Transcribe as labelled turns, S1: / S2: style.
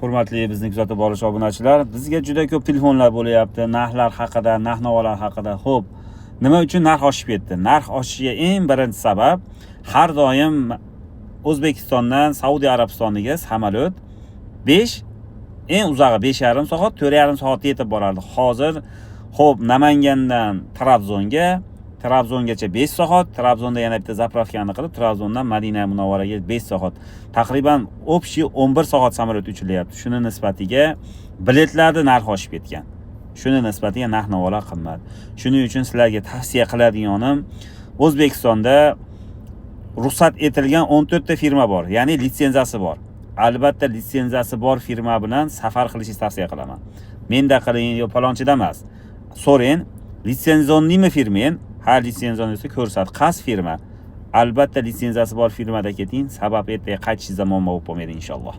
S1: hurmatli bizni kuzatib boruvchi obunachilar, bizga juda ko'p telefonlar bo'lyapti, narxlar haqida, narx-navolar haqida. Xo'p, nima uchun narx oshib ketdi? Narx oshishiga eng birinchi sabab har doim O'zbekistondan Saudiya Arabistoniga samolyot eng uzog'i 5,5 soat, 4,5 soatda yetib borardi. Hozir xo'p, Namangandan Trabzongacha 5 soat, Trabzonda yana bitta zapravkani qilib, Trabzondan Madina Munavvaraga 5 soat. Taqriban общий 11 soat samolyot uchilyapti. Shuni nisbatiga biletlarning narxi oshib ketgan. Shuni nisbatiga narx-navolar qimmat. Shuning uchun sizlarga tavsiya qiladiganim, O'zbekistonda ruxsat etilgan 14 ta firma bor, ya'ni litsenziyasi bor. Albatta litsenziyasi bor firma bilan safar qilishingizni tavsiya qilaman. Menda qiling, yo palonchida emas. So'rang, litsenziyonnimi firmen? Ha, litsenziyonni esa ko'rsat, qaysi firma? Albatta litsenziyasi bor firmada keting, sabab ertaga qaytishingizda muammo bo'lib qolmaydi inshaalloh.